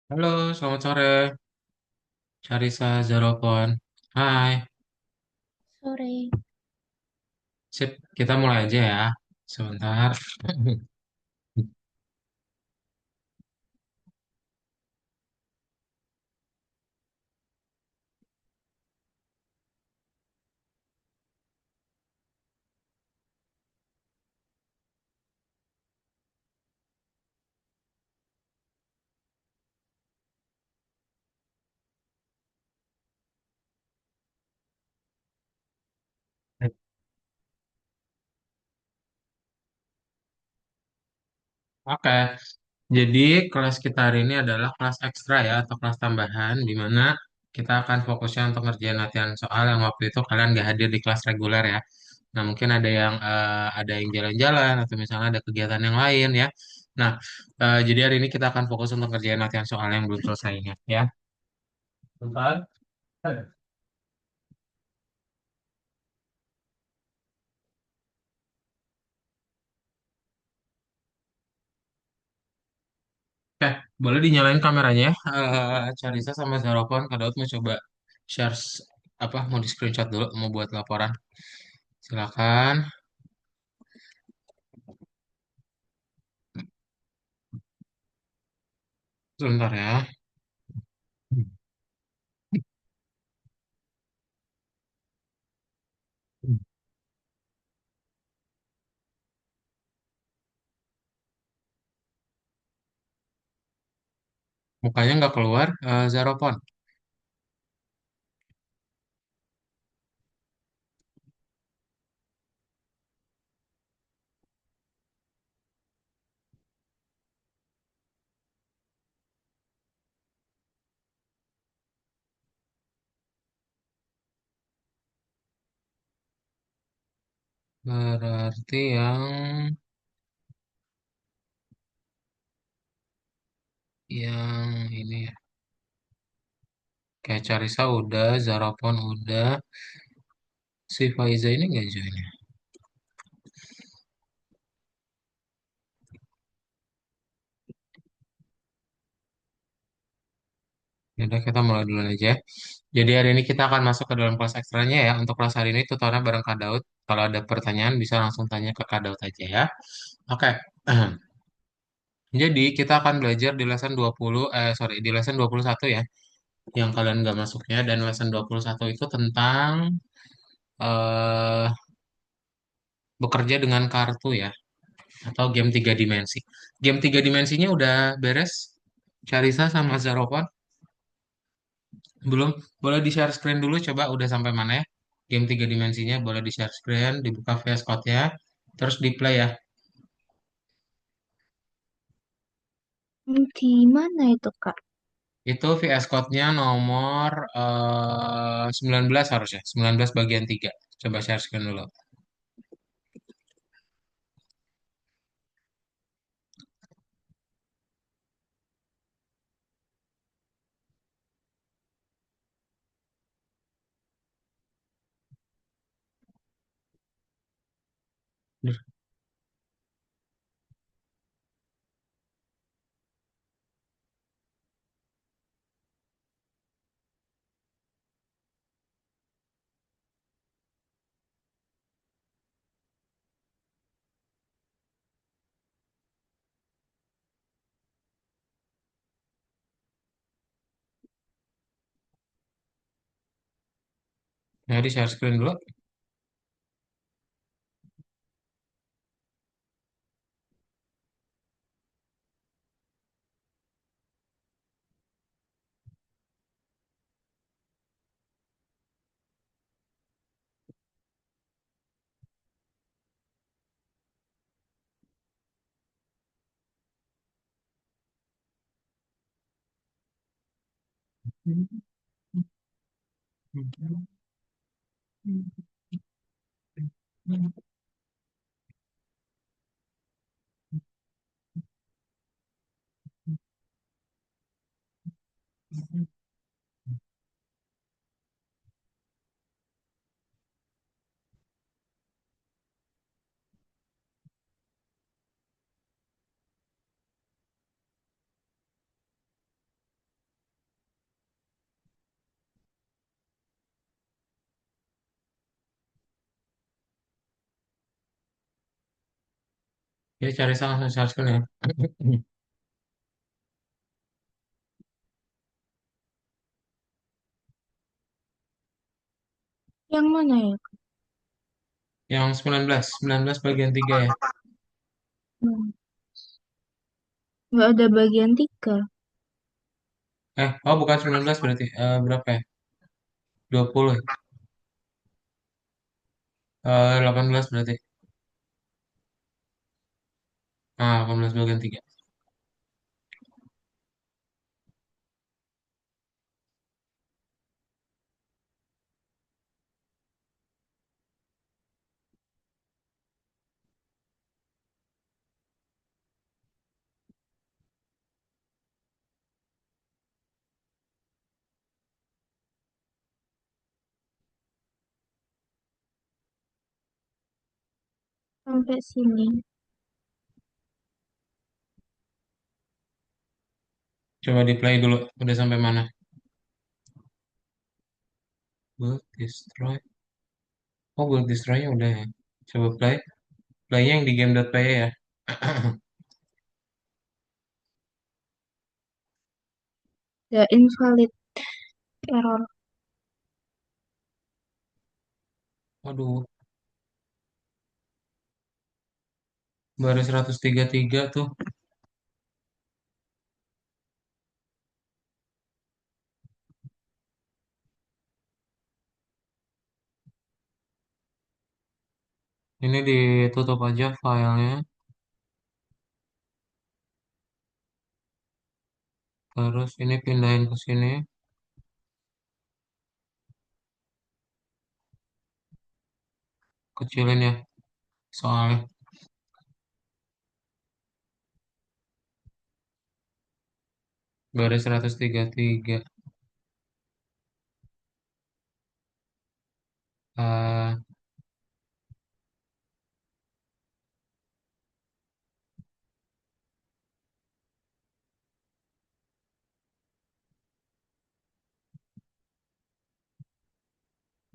Halo, selamat sore. Carisa Zarokon. Hai, Sore. sip. Kita mulai aja ya. Sebentar. Oke, jadi kelas kita hari ini adalah kelas ekstra ya, atau kelas tambahan, di mana kita akan fokusnya untuk ngerjain latihan soal yang waktu itu kalian gak hadir di kelas reguler ya. Nah, mungkin ada yang jalan-jalan atau misalnya ada kegiatan yang lain ya. Nah, jadi hari ini kita akan fokus untuk ngerjain latihan soal yang belum selesainya ya. Bentar. Oke, boleh dinyalain kameranya ya. Charissa sama Zarokon, Kak Daud mau coba share mau di screenshot dulu, mau buat laporan. Silakan. Sebentar ya. Mukanya nggak keluar, Zarokon. Berarti yang ini ya. Kayak Charissa udah, Zarokon udah. Si Faiza ini nggak join ya. Yaudah kita mulai dulu aja. Jadi hari ini kita akan masuk ke dalam kelas ekstranya ya. Untuk kelas hari ini tutornya bareng Kak Daud. Kalau ada pertanyaan bisa langsung tanya ke Kak Daud aja ya. Oke. Jadi kita akan belajar di lesson 20, di lesson 21 ya, yang kalian nggak masuknya, dan lesson 21 itu tentang eh bekerja dengan kartu ya, atau game tiga dimensi. Game tiga dimensinya udah beres, Charissa sama Zarofan? Belum? Boleh di-share screen dulu, coba udah sampai mana ya? Game tiga dimensinya boleh di-share screen, dibuka VS Code-nya, terus di play ya. Di mana itu, Kak? Itu VS Code-nya nomor 19 harusnya, 19 bagian 3. Coba share screen dulu. Nah, di share screen dulu. Ya cari sama Sarskun ya. Yang mana ya? Yang 19 bagian 3 ya. Hmm. Nggak ada bagian 3. Oh bukan 19 berarti. Berapa ya? 20 ya? 18 berarti. 18 bagian 3. Sampai sini. Coba di play dulu. Udah sampai mana? Build destroy. Oh build destroy-nya udah ya. Coba play. Playnya yang di game.py ya. The invalid error. Waduh. Baru 133 tuh. Ini ditutup aja filenya. Terus ini pindahin ke sini. Kecilin ya. Soalnya. Baru 133. eh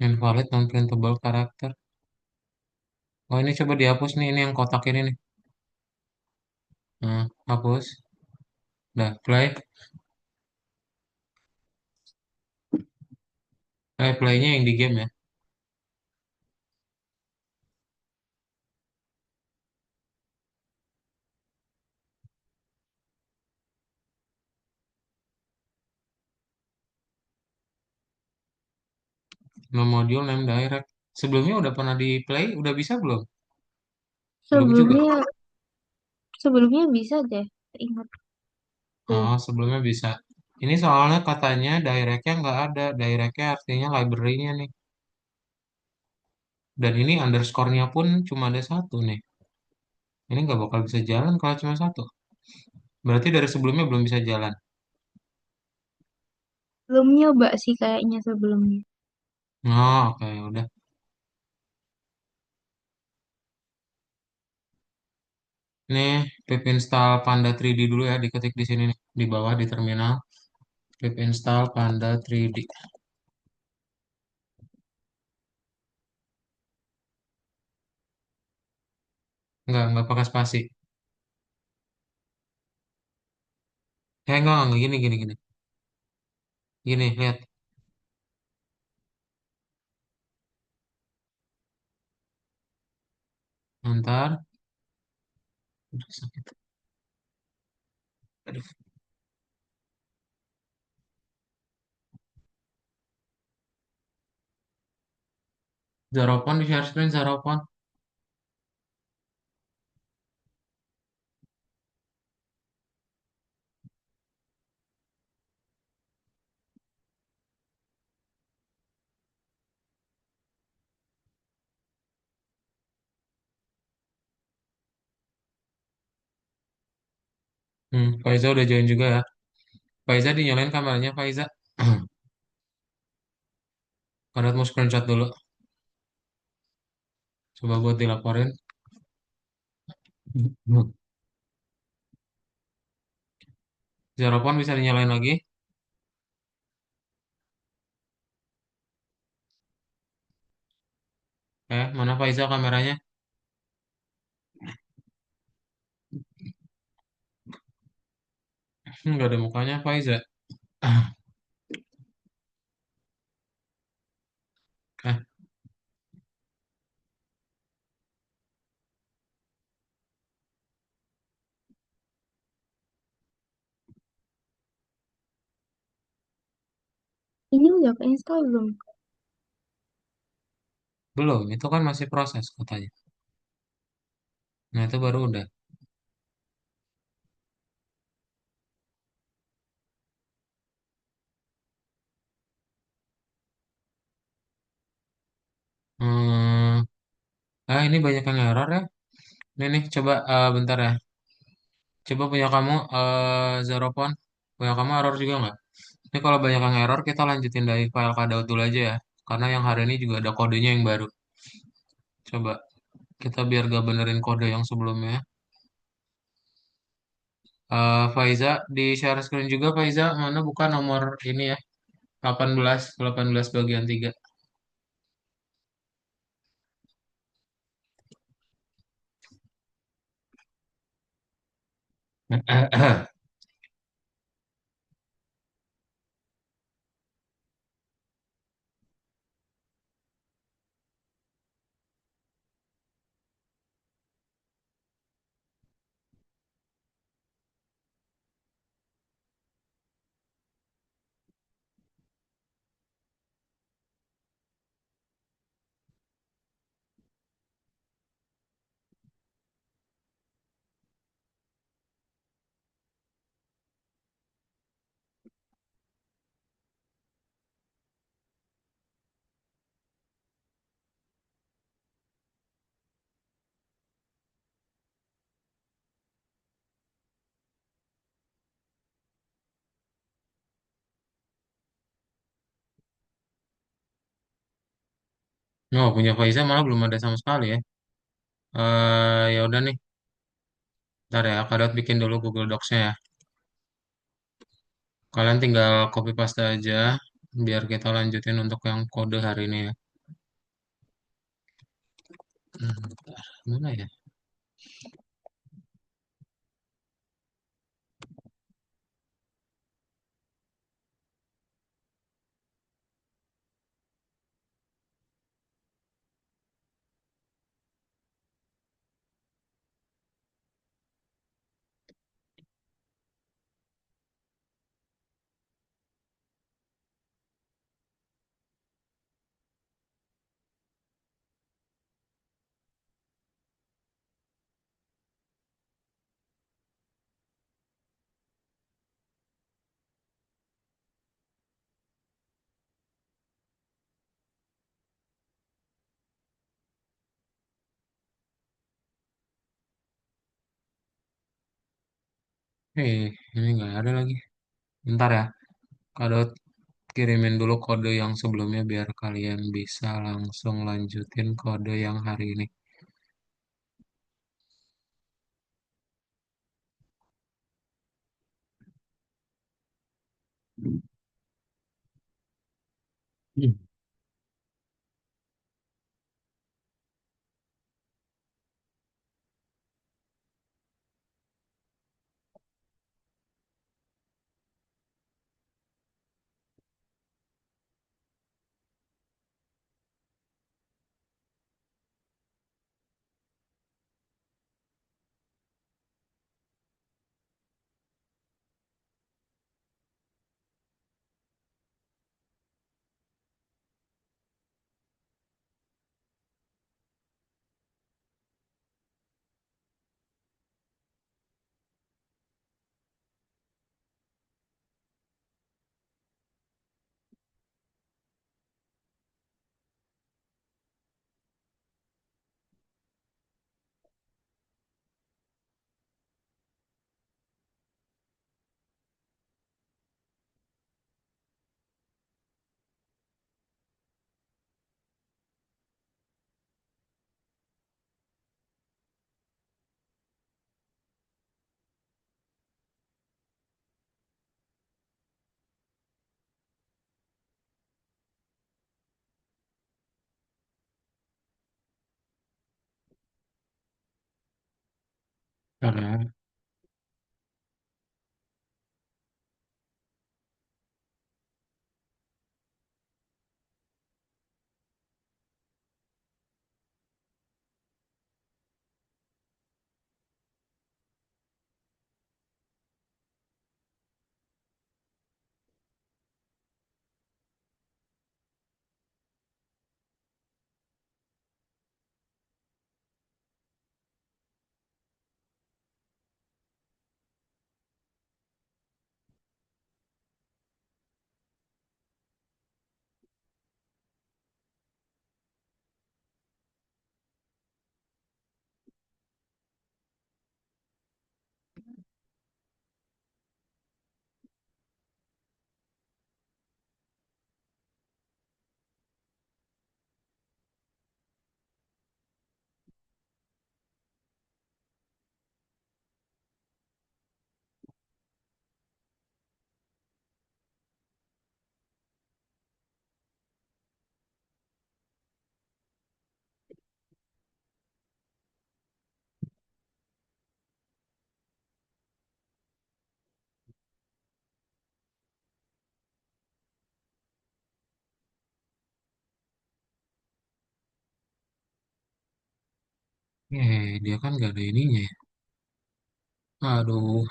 Invalid non-printable karakter. Oh ini coba dihapus nih. Ini yang kotak ini nih. Hapus. Udah play. Playnya yang di game ya. No module name direct. Sebelumnya udah pernah di play, udah bisa belum? Belum juga. Sebelumnya, sebelumnya bisa deh. Ingatku. Sebelumnya bisa. Ini soalnya katanya directnya nggak ada. Directnya artinya library-nya nih. Dan ini underscore-nya pun cuma ada satu nih. Ini nggak bakal bisa jalan kalau cuma satu. Berarti dari sebelumnya belum bisa jalan. Belum nyoba sih kayaknya sebelumnya. Oke, udah. Nih, pip install Panda 3D dulu ya, diketik di sini nih, di bawah di terminal. Pip install Panda 3D. Nggak pakai spasi. Enggak, gini, gini, gini. Gini, lihat. Ntar, aduh, sakit. Aduh. Zaropon di share screen, Zaropon. Faiza udah join juga ya. Faiza dinyalain kameranya, Faiza. Mau screenshot dulu. Coba buat dilaporin. Hmm. Zaropon bisa dinyalain lagi. Mana Faiza kameranya? Nggak ada mukanya Faiza. Ah, eh, Ini udah keinstall belum? belum, itu kan masih proses katanya. Nah, itu baru udah. Hmm, ini banyak yang error ya. Ini nih, coba bentar ya. Coba punya kamu Zeropon. Punya kamu error juga nggak? Ini kalau banyak yang error, kita lanjutin dari file kadout dulu aja ya. Karena yang hari ini juga ada kodenya yang baru. Coba kita biar gak benerin kode yang sebelumnya. Faiza, di share screen juga Faiza, mana buka nomor ini ya. 18 bagian 3. Oh, punya Faiza malah belum ada sama sekali ya. Ya udah nih, ntar ya, Kadot bikin dulu Google Docs-nya ya. Kalian tinggal copy paste aja, biar kita lanjutin untuk yang kode hari ini ya. Bentar, mana ya? Ini nggak ada lagi. Bentar ya, Kadot kirimin dulu kode yang sebelumnya biar kalian bisa langsung lanjutin kode yang hari ini. Hmm. Bentar ya. Dia kan gak ada ininya ya. Aduh,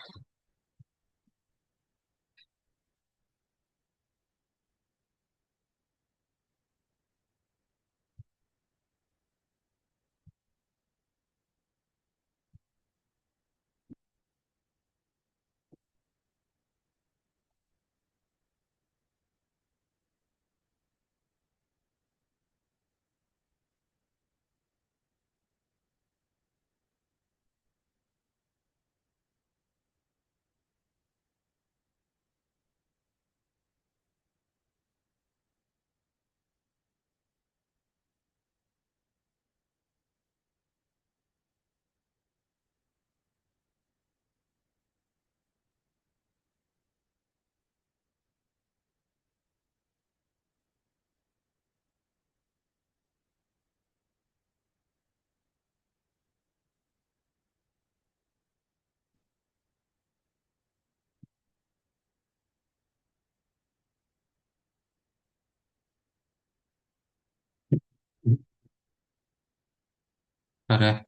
bentar ya.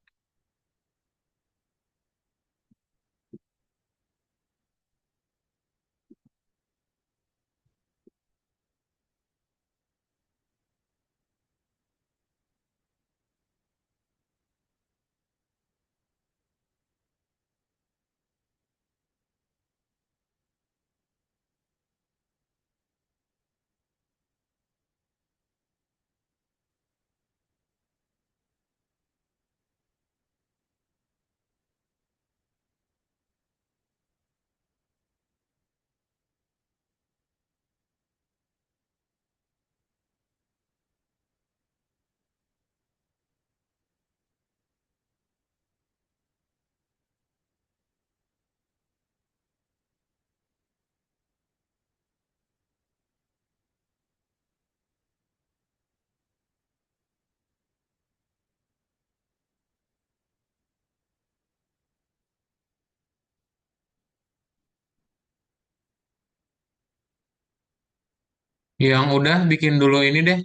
Yang udah bikin dulu ini deh,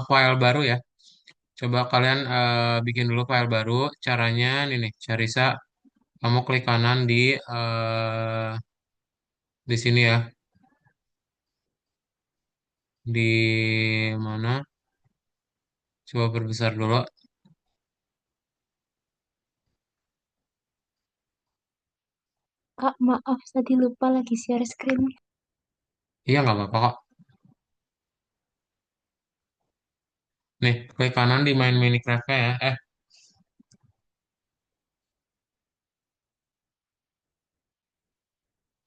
file baru ya. Coba kalian bikin dulu file baru. Caranya ini nih, Carisa, kamu klik kanan di sini ya, di mana? Coba perbesar dulu. Kak, maaf tadi lupa lagi share screen. Iya nggak apa-apa kok. Nih, klik kanan di main Minecraft-nya ya.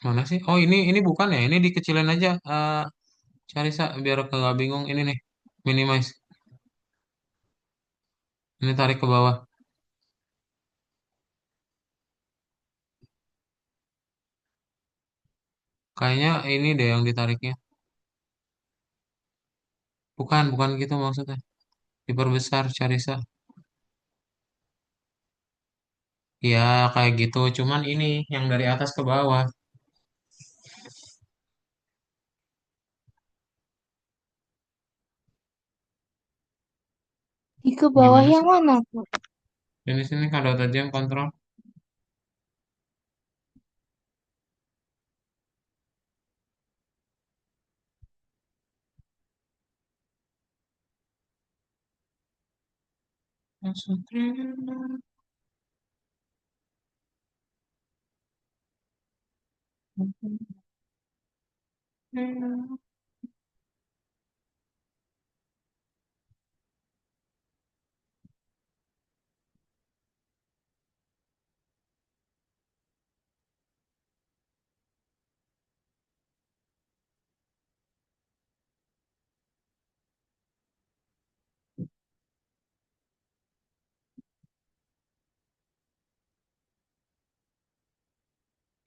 Mana sih? Oh ini bukan ya. Ini dikecilin aja. Carisa biar kagak bingung. Ini nih, minimize. Ini tarik ke bawah. Kayaknya ini deh yang ditariknya. Bukan gitu maksudnya. Diperbesar, Carisa. Ya, kayak gitu. Cuman ini yang dari atas ke bawah. Di ke bawah Gimana yang sih? mana, Kak? Ini sini kalau tajam kontrol.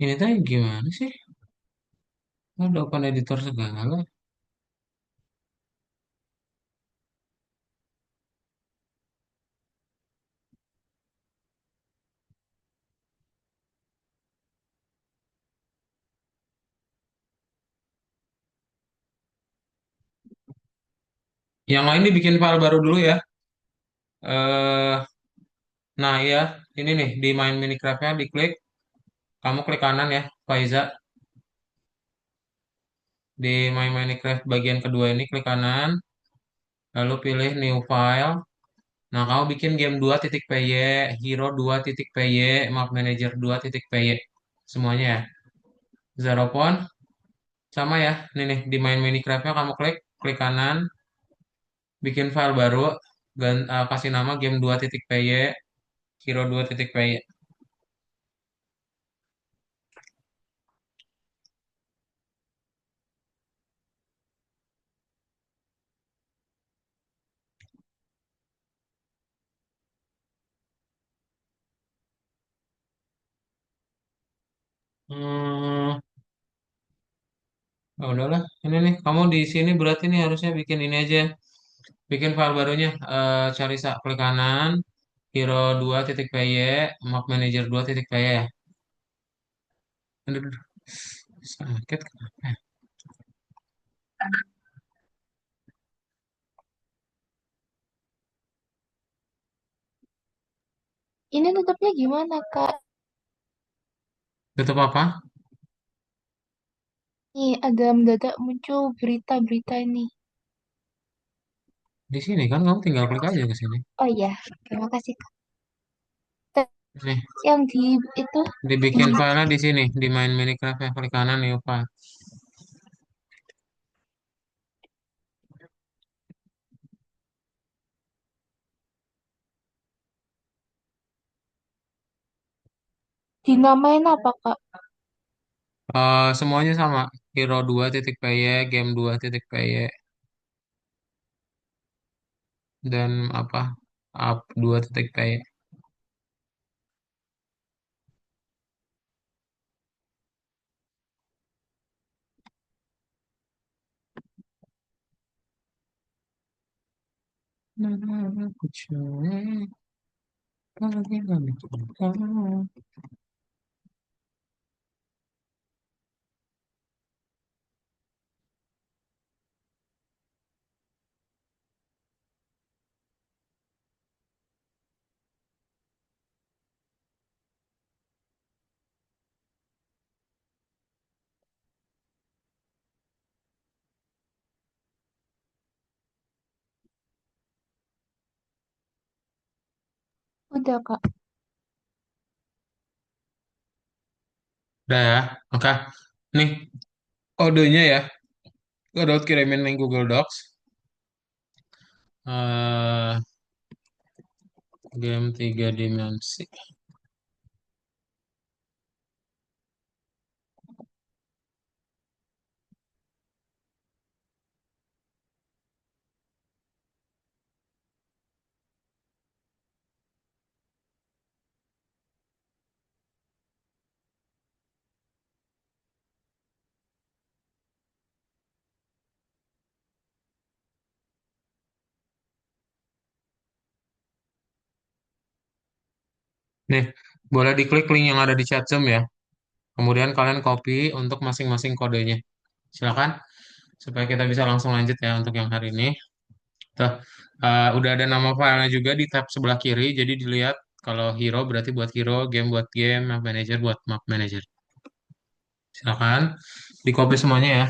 Ini tadi gimana sih? Ada open editor segala. Yang lain dibikin file baru dulu ya. Eh, Nah, iya, ini nih di main Minecraft-nya diklik, kamu klik kanan ya, Faiza. Di main Minecraft bagian kedua ini klik kanan, lalu pilih new file. Nah, kamu bikin game 2.py, hero 2.py, map manager 2.py. Semuanya ya. Zeropon sama ya. Ini nih di main Minecraft-nya kamu klik, klik kanan, bikin file baru, kasih nama game 2.py, hero 2.py. Hmm, ya udahlah. Ini nih, kamu di sini berarti nih harusnya bikin ini aja. Bikin file barunya. Cari klik kanan, hero 2.py, map manager 2.py ya. Aduh, aduh, sakit. Ini tutupnya gimana, Kak? Tutup apa? Nih, ada mendadak muncul berita-berita ini. Di sini kan kamu tinggal klik aja ke sini. Oh iya, terima kasih, Kak. Nih, Yang di itu dibikin filenya di sini, di main Minecraft ya, klik kanan new file. dinamain apa, Kak? Semuanya sama, hero 2.py, game 2.py, dan apa, up 2.py. Udah, Kak. Udah ya, oke. Nih, kodenya ya. Kode kirimin link Google Docs. eh Game 3 dimensi. Nih, boleh diklik link yang ada di chat Zoom ya. Kemudian kalian copy untuk masing-masing kodenya. Silakan, supaya kita bisa langsung lanjut ya untuk yang hari ini. Tuh, udah ada nama filenya juga di tab sebelah kiri. Jadi dilihat kalau hero berarti buat hero, game buat game, map manager buat map manager. Silakan, di copy semuanya ya.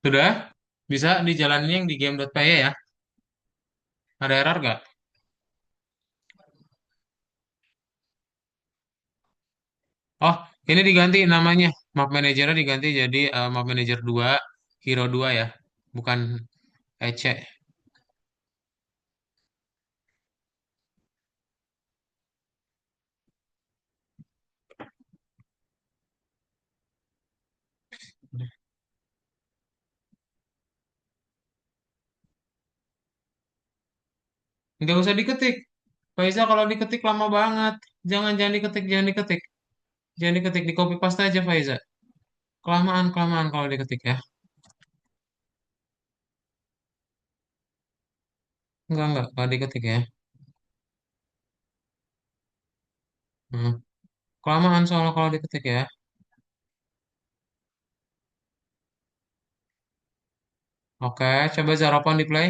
Sudah? Bisa dijalanin yang di game.py ya? Ada error nggak? Oh, ini diganti namanya. Map Manager-nya diganti jadi Map Manager 2, Hero 2 ya. Bukan EC. Nggak usah diketik. Faiza kalau diketik lama banget. Jangan diketik, jangan diketik. Jangan diketik, di copy paste aja Faiza. Kelamaan kalau diketik ya. Enggak, kalau diketik ya. Hmm. Kelamaan soalnya kalau diketik ya. Oke, coba Zarapan di play.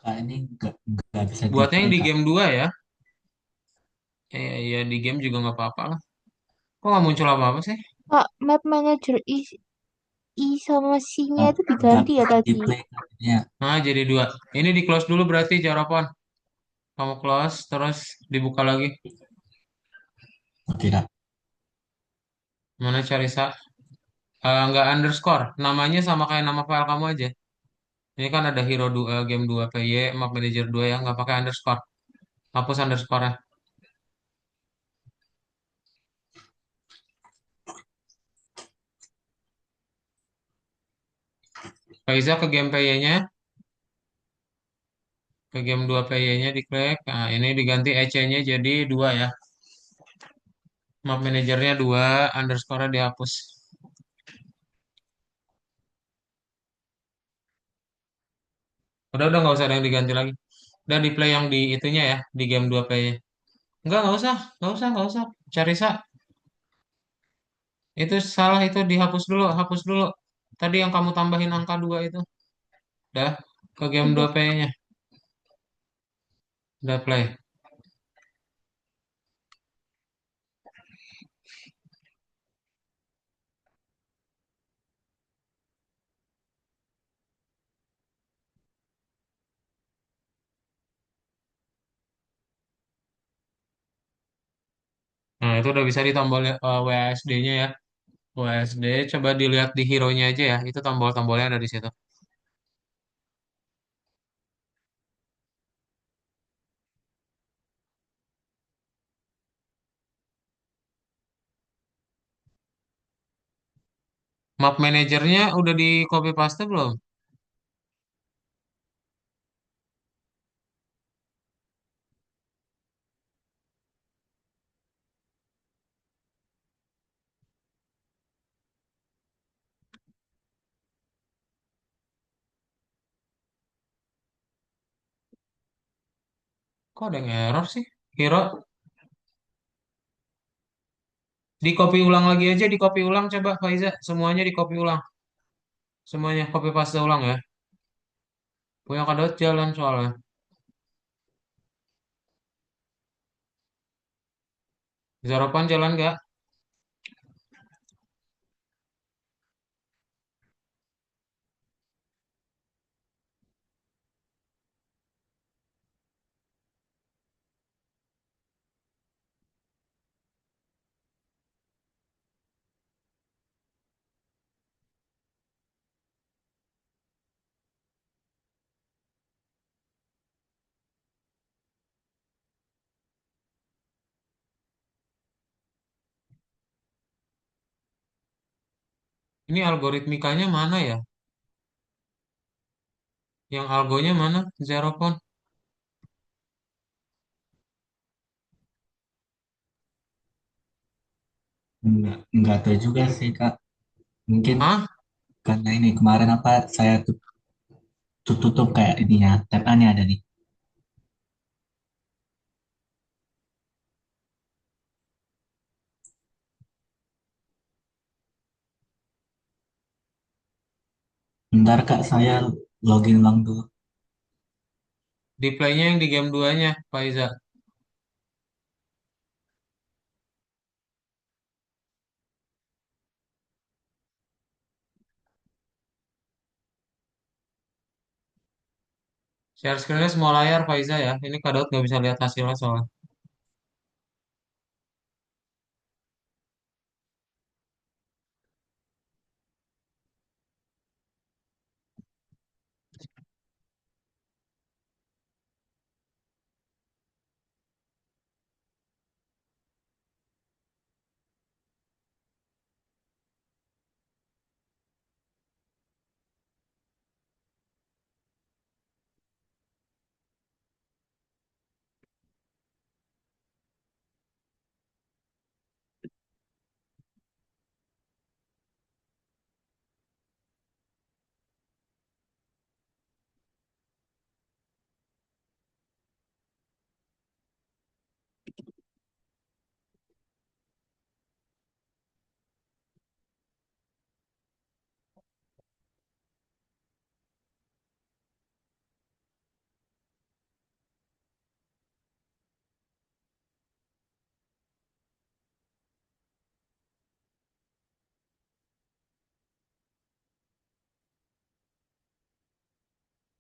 Kak ini nggak bisa di Buatnya yang play di kak. game 2 ya. Ya di game juga nggak apa-apa lah. Kok nggak muncul apa-apa sih? Kak, map manager I sama C-nya Nggak itu nggak diganti ya bisa di tadi. play kak. Ya, Nah, jadi dua. Ini di close dulu berarti Zarapan. Kamu close, terus dibuka lagi. oke kak. Mana cari nggak underscore. Namanya sama kayak nama file kamu aja. Ini kan ada Hero 2, Game 2 PY, Map Manager 2 ya. Nggak pakai underscore. Hapus underscore-nya. Faiza ke game PY-nya. Ke game 2 PY-nya diklik. Nah, ini diganti EC-nya jadi 2 ya. Map Manager-nya 2, underscore-nya dihapus. Udah nggak usah ada yang diganti lagi. Udah di play yang di itunya ya, di game 2 PY. Nggak usah. Cari itu salah itu dihapus dulu, hapus dulu. Tadi yang kamu tambahin angka 2 itu. Udah ke game 2 Udah. PY-nya. Udah play. Nah, itu udah bisa di tombol WASD-nya ya. WASD, coba dilihat di hero-nya aja ya. Itu tombol-tombolnya ada di situ. Map manajernya udah di copy paste belum? Kok ada yang error sih? Hero, di copy ulang lagi aja, di copy ulang coba Faiza. Semuanya di copy ulang. Semuanya copy paste ulang ya. Punya kadot jalan soalnya. Zarapan jalan nggak? Ini algoritmikanya mana ya? Yang algonya mana? Zerofon. Nggak tahu juga sih kak. Mungkin Hah? karena ini kemarin apa saya tutup kayak ini ya. Tab A-nya ada nih. Bentar kak saya login ulang dulu. Di playnya yang di game 2-nya, Faiza. Share screen-nya semua layar, Faiza ya. Ini Kak Daud nggak bisa lihat hasilnya soalnya.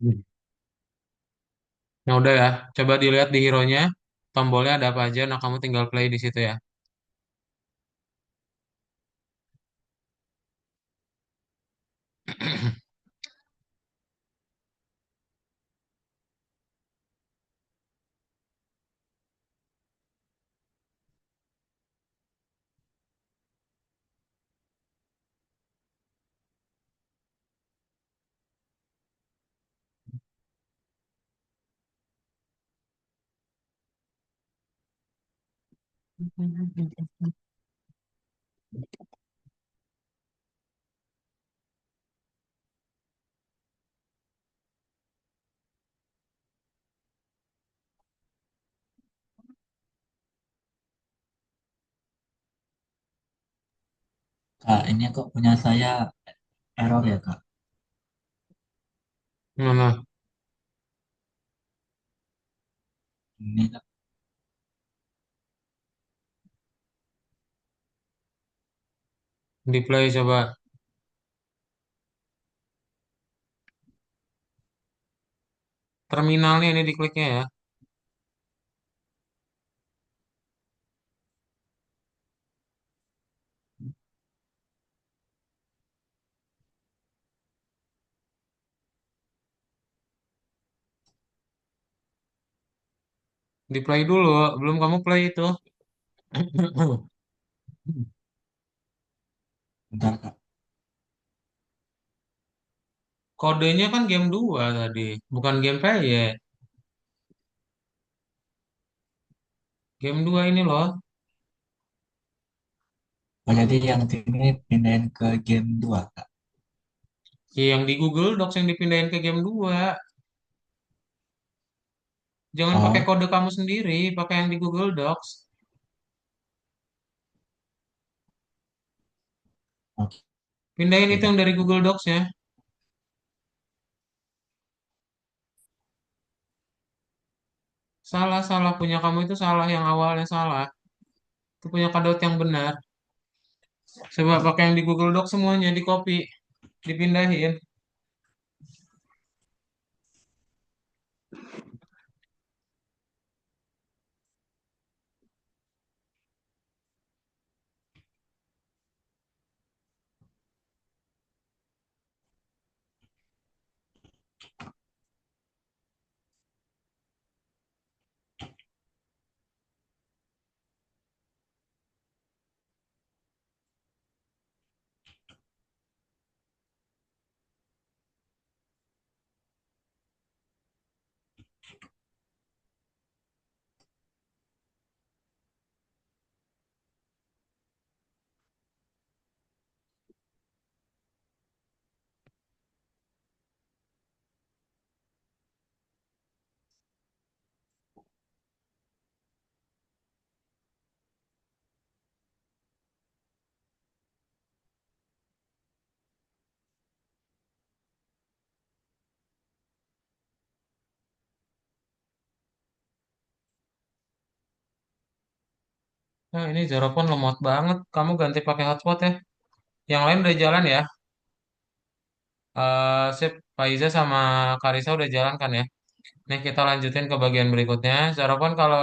Hmm. Nah udah ya, coba dilihat di hero-nya, tombolnya ada apa aja. Nah kamu tinggal play di situ ya. Kak, ini kok punya saya error ya, Kak? Mana? Ini, Kak. Di play coba. Terminalnya ini dikliknya ya. Di play dulu, belum kamu play itu. Bentar, Kak. Kodenya kan game 2 tadi, bukan game play ya. Game 2 ini loh. Oh, jadi yang ini pindahin ke game 2, Kak. Ya, yang di Google Docs yang dipindahin ke game 2. Jangan pakai Oh, kode kamu sendiri, pakai yang di Google Docs. oke, Pindahin itu Kak. yang dari Google Docs ya. Salah, salah punya kamu itu salah, yang awalnya salah. Itu punya kadot yang benar. Coba pakai yang di Google Docs semuanya, di copy, dipindahin. Nah, ini Zeropon lemot banget. Kamu ganti pakai hotspot ya. Yang lain udah jalan ya. Sip, Faiza sama Karisa udah jalan kan ya. Nih kita lanjutin ke bagian berikutnya. Sarapan kalau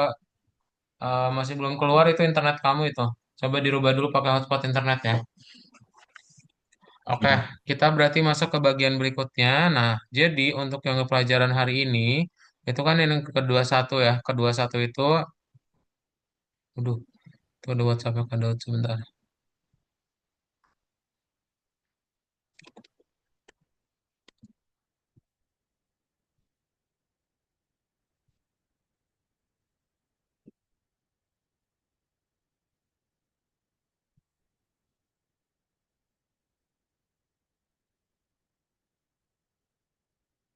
masih belum keluar itu internet kamu itu. Coba dirubah dulu pakai hotspot internet ya. Oke, Iya. kita berarti masuk ke bagian berikutnya. Nah, jadi untuk yang pelajaran hari ini, itu kan yang kedua satu ya. Kedua satu itu, aduh, itu ada WhatsApp-nya kedua sebentar.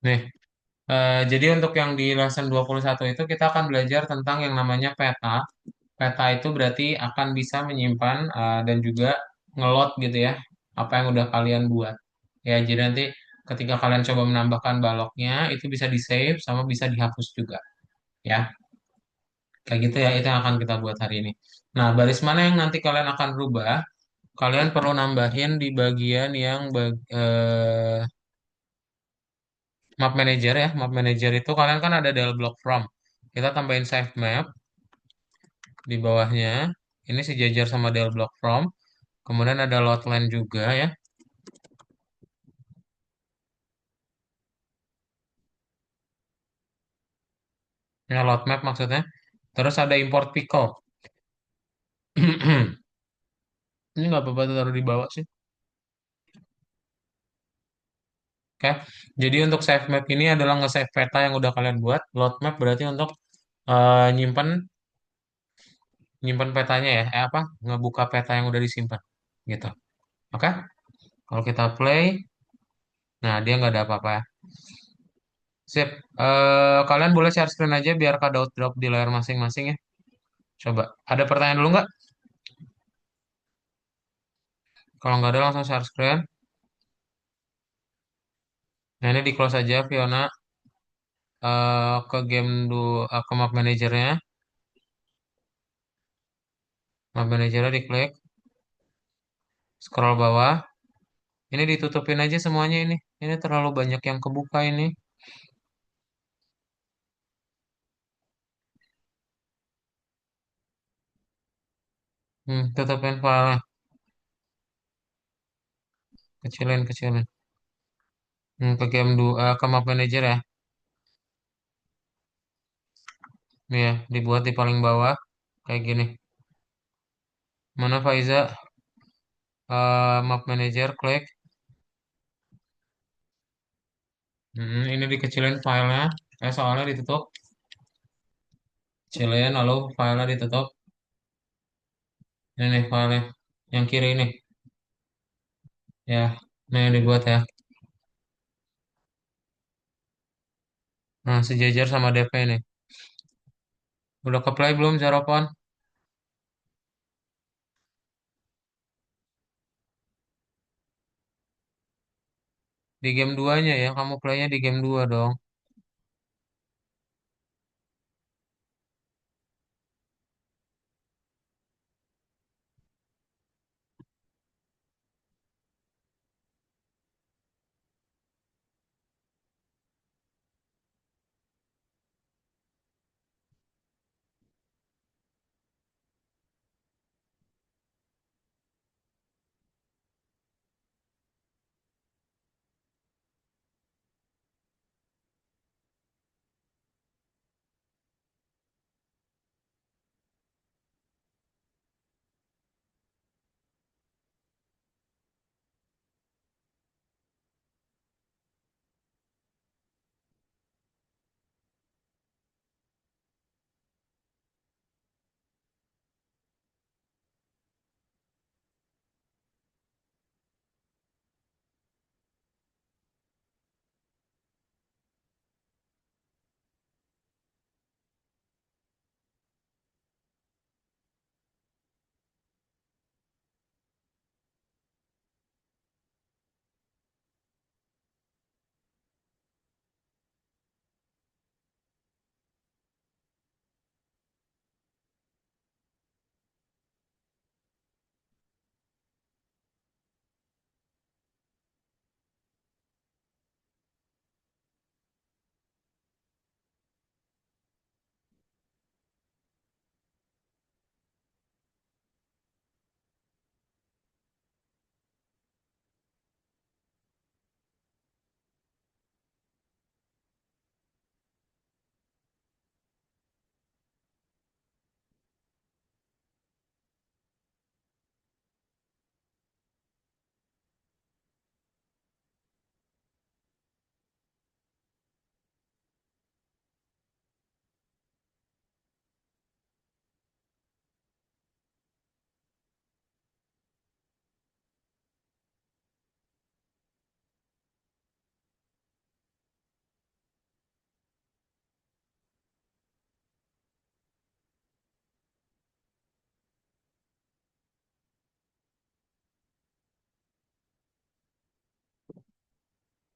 Nih, jadi untuk yang di lesson 21 itu kita akan belajar tentang yang namanya peta. Peta itu berarti akan bisa menyimpan dan juga ngelot gitu ya, apa yang udah kalian buat. Ya, jadi nanti ketika kalian coba menambahkan baloknya, itu bisa di-save sama bisa dihapus juga. Ya, kayak gitu ya, itu yang akan kita buat hari ini. Nah, baris mana yang nanti kalian akan rubah? Kalian perlu nambahin di bagian yang map manager ya. Map manager itu kalian kan ada del block from. Kita tambahin save map di bawahnya. Ini sejajar sama del block from. Kemudian ada load line juga ya. Ya, load map maksudnya. Terus ada import pickle. Ini nggak apa-apa taruh di bawah sih. Oke. Jadi untuk save map ini adalah nge-save peta yang udah kalian buat. Load map berarti untuk nyimpen nyimpen petanya ya. Apa? Ngebuka peta yang udah disimpan. Gitu. Oke. Kalau kita play, nah dia nggak ada apa-apa ya. Sip. Kalian boleh share screen aja biar Kak Daud drop di layar masing-masing ya. Coba. Ada pertanyaan dulu nggak? Kalau nggak ada langsung share screen. Nah ini di close aja Fiona. Ke game ke map manajernya. Map manajernya diklik. Scroll bawah. Ini ditutupin aja semuanya ini. Ini terlalu banyak yang kebuka ini. Tutupin file. Kecilin, kecilin. Ke game ke map manager ya. Nih ya, dibuat di paling bawah. Kayak gini. Mana Faiza? Map manager, klik. Ini dikecilin filenya. Soalnya ditutup. Kecilin, lalu filenya ditutup. Ini nih filenya. Yang kiri ini. Ya, ini yang dibuat ya. Nah, sejajar sama DP ini. Udah ke play belum, Zeropon? Di game 2-nya ya, kamu playnya di game 2 dong.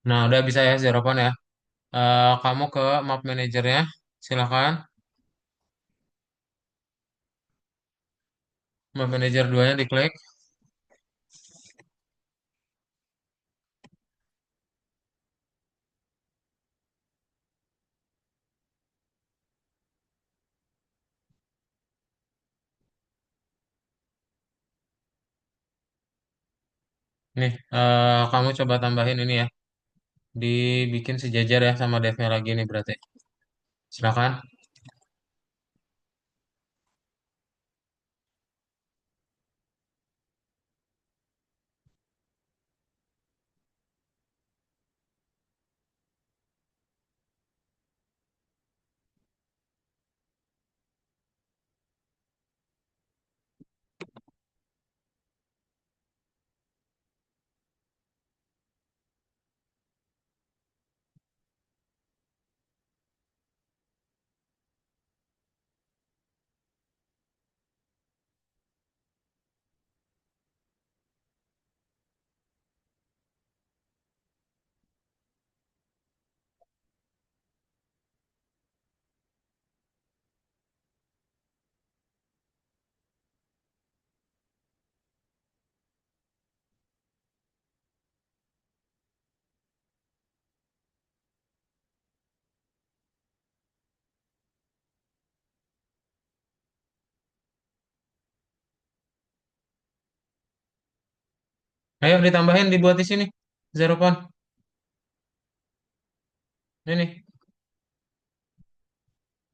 Nah, udah bisa ya zero point ya. Kamu ke map manajernya, silakan. Map manager 2-nya diklik. Nih, kamu coba tambahin ini ya. Dibikin sejajar ya sama devnya lagi nih berarti. Silakan. Ayo ditambahin, dibuat di sini. Zero point. Ini nih.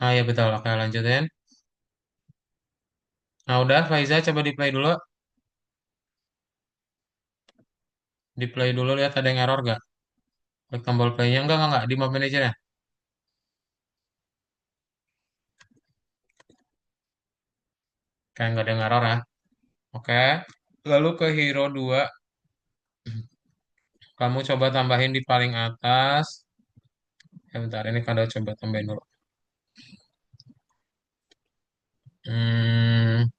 Ah ya betul. Oke lanjutin. Nah udah, Faiza coba di play dulu. Di play dulu, lihat ada yang error gak? Klik tombol playnya. Enggak. Di map manager ya. Kayak nggak ada yang error ya. Oke. Lalu ke hero 2. Kamu coba tambahin di paling atas. Ya bentar, ini kada coba tambahin dulu. Hmm,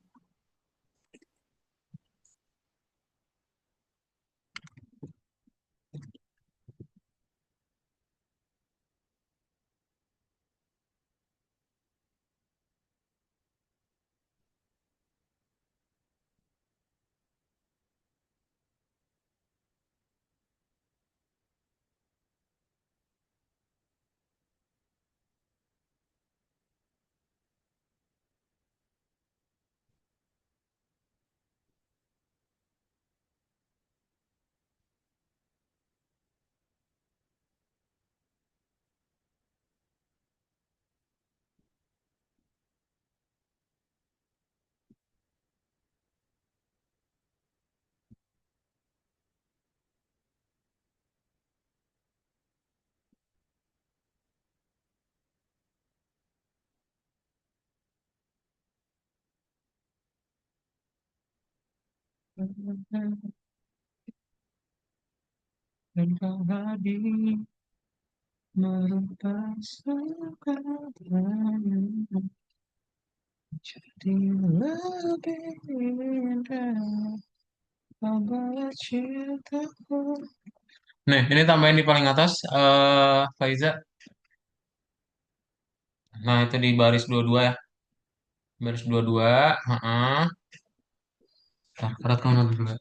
engkau hadir merubah segalanya jadi lebih indah. Bawa cintaku. Nih, ini tambahin di paling atas, Faiza. Nah, itu di baris 22 ya. Baris 22, heeh. Nah, berat kamu dulu.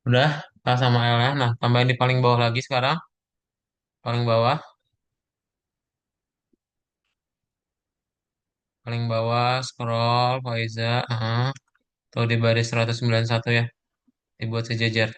Udah, K sama L ya. Nah, tambahin di paling bawah lagi sekarang. Paling bawah. Paling bawah, scroll, Faiza. Tuh di baris 191 ya. Dibuat sejajar.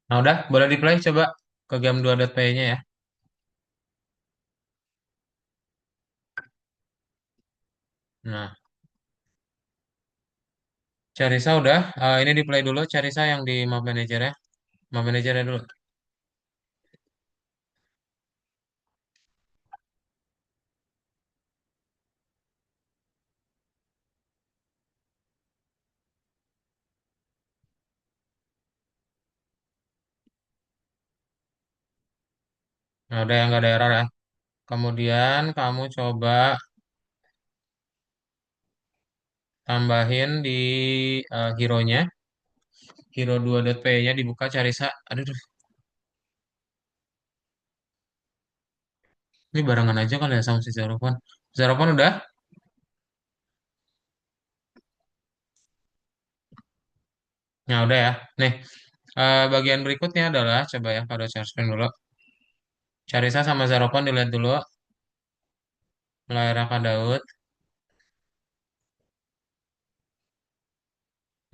Nah, udah. Boleh di play coba ke gam2.py-nya ya. Nah, Carisa udah. Ini di play dulu. Carisa yang di Map Manager ya. Map Manager ya dulu. Nah, udah yang nggak ada error ya. Kemudian kamu coba tambahin di hero-nya. Hero2.py-nya dibuka Carisa. Aduh, duh. Ini barengan aja kan ya sama si Zeropon. Zeropon udah? Nah, udah ya. Nih, bagian berikutnya adalah, coba ya, pada share screen dulu. Carisa sama Zeropon dilihat dulu. Mulai Raka Daud.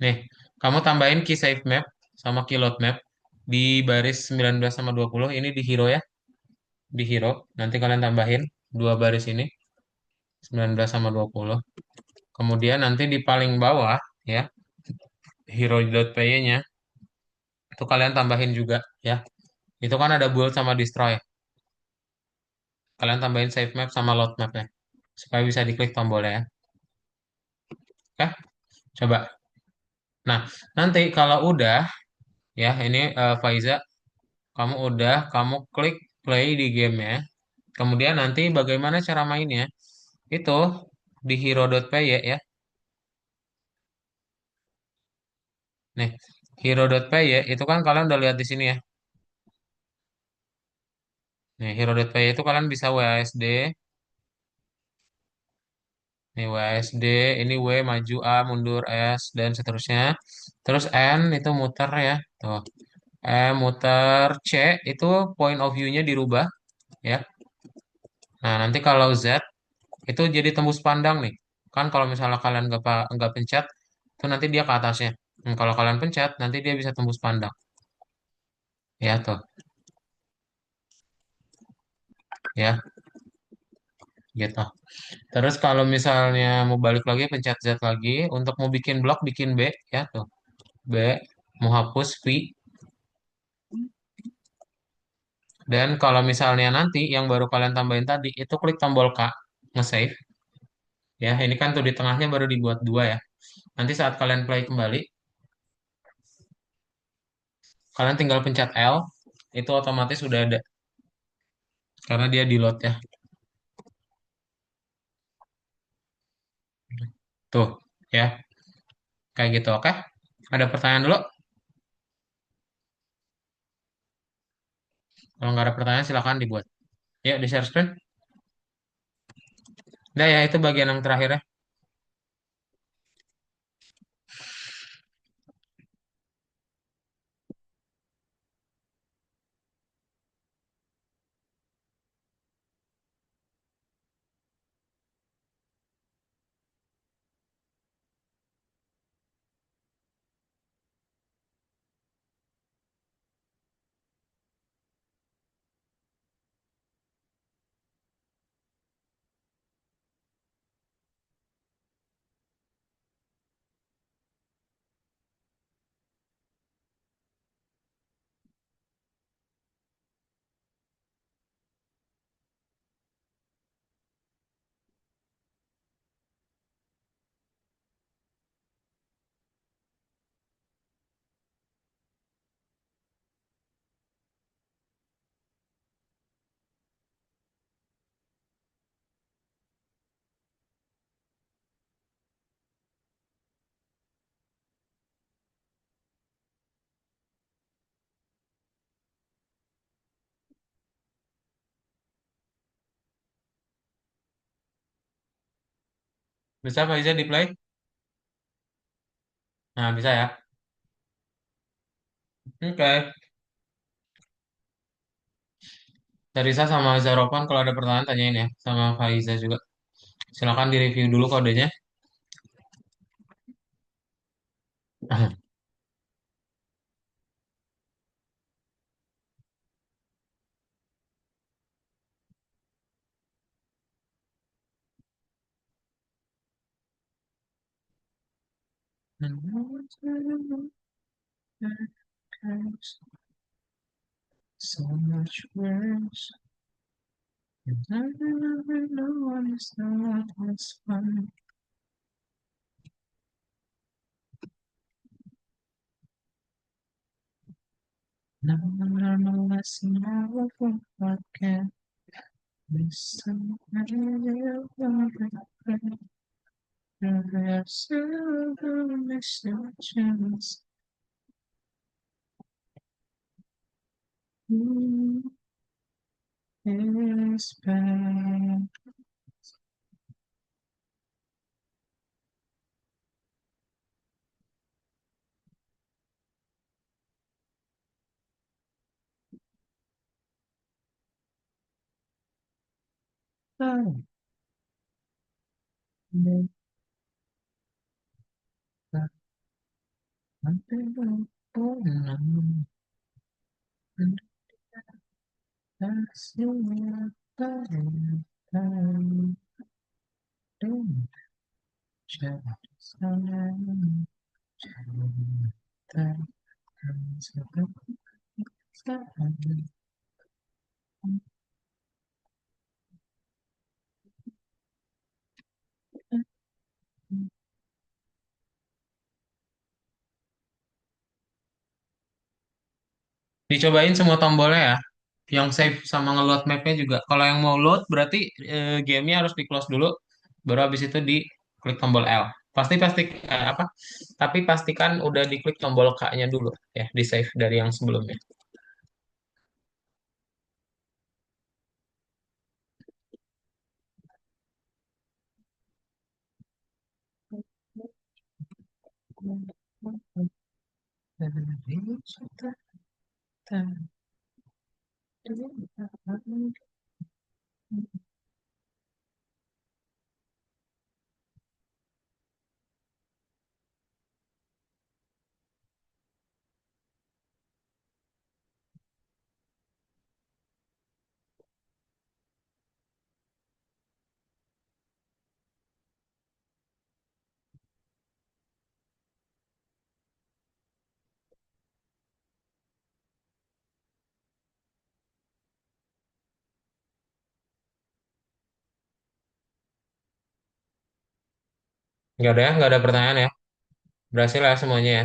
Nih, kamu tambahin key save map sama key load map di baris 19 sama 20. Ini di hero ya. Di hero. Nanti kalian tambahin dua baris ini. 19 sama 20. Kemudian nanti di paling bawah ya. Hero.py-nya. Itu kalian tambahin juga ya. Itu kan ada build sama destroy. Kalian tambahin save map sama load map ya. Supaya bisa diklik tombolnya ya. Oke, coba. Nah, nanti kalau udah ya, ini Faiza, kamu udah, kamu klik play di game ya. Kemudian nanti bagaimana cara mainnya? Itu di hero.py ya. Nih, hero.py itu kan kalian udah lihat di sini ya. Nih, hero.py itu kalian bisa WASD, nih WASD, ini W maju A, mundur S dan seterusnya. Terus N itu muter ya. Tuh. Muter C itu point of view-nya dirubah ya. Nah, nanti kalau Z itu jadi tembus pandang nih. Kan kalau misalnya kalian nggak pencet, itu nanti dia ke atasnya. Kalau kalian pencet, nanti dia bisa tembus pandang. Ya tuh, ya gitu. Terus kalau misalnya mau balik lagi, pencet Z lagi. Untuk mau bikin blok, bikin B, ya tuh. B, mau hapus V. Dan kalau misalnya nanti yang baru kalian tambahin tadi, itu klik tombol K, nge-save. Ya, ini kan tuh di tengahnya baru dibuat dua ya. Nanti saat kalian play kembali, kalian tinggal pencet L, itu otomatis udah ada. Karena dia di load ya. Tuh, ya. Kayak gitu, oke? Ada pertanyaan dulu? Kalau nggak ada pertanyaan, silakan dibuat. Yuk, di share screen. Udah ya, itu bagian yang terakhir ya. Bisa Faiza di play? Nah, bisa ya. Oke. Teresa sama Zaropan kalau ada pertanyaan tanyain ya. Sama Faiza juga. Silakan direview dulu kodenya. So much worse. No one is not as fun. No, no, no, that's never forget. Listen, I will never perhaps you'll miss your chance. Who is back? Oh, never nothing but now. And that's your time. Don't check time. Time. Dicobain semua tombolnya ya. Yang save sama nge-load mapnya juga. Kalau yang mau load berarti gamenya harus di close dulu. Baru habis itu di klik tombol L. Pasti apa? Tapi pastikan udah diklik tombol K-nya dulu ya, di save dari yang sebelumnya. Nggak ada ya, nggak ada pertanyaan ya. Berhasil ya semuanya ya.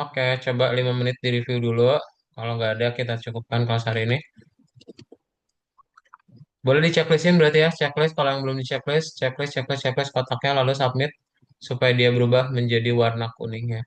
Oke, coba 5 menit di review dulu. Kalau nggak ada, kita cukupkan kelas hari ini. Boleh di checklistin berarti ya, checklist. Kalau yang belum di checklist, checklist kotaknya lalu submit supaya dia berubah menjadi warna kuning ya.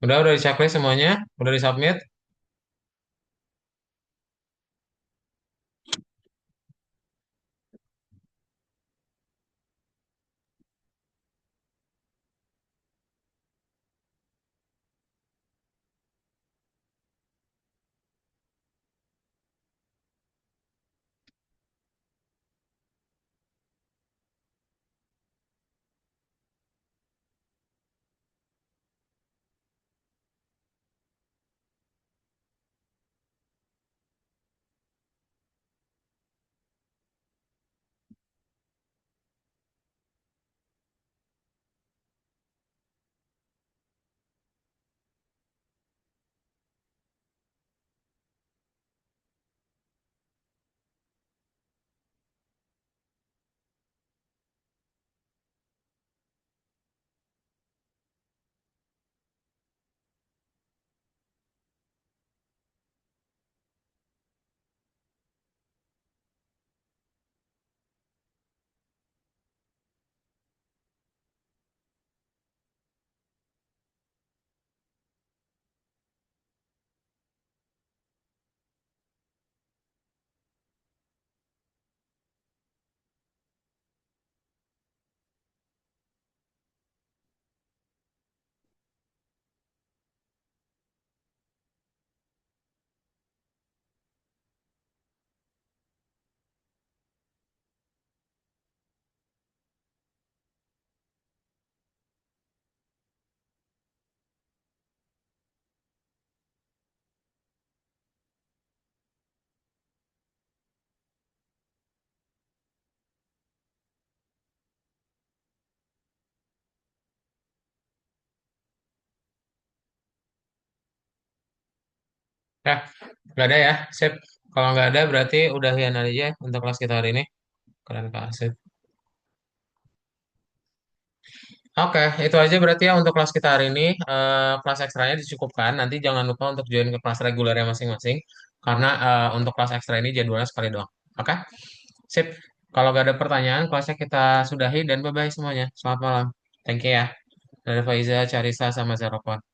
Udah di checklist semuanya? Udah di submit? Ya, nggak ada ya. Sip. Kalau nggak ada berarti udahian aja untuk kelas kita hari ini. Keren Kak. Sip. Oke, itu aja berarti ya untuk kelas kita hari ini. Kelas ekstranya dicukupkan. Nanti jangan lupa untuk join ke kelas regulernya masing-masing. Karena untuk kelas ekstra ini jadwalnya sekali doang. Oke? Sip. Kalau nggak ada pertanyaan, kelasnya kita sudahi dan bye-bye semuanya. Selamat malam. Thank you ya. Dari Faiza, Charissa, sama Zarokon.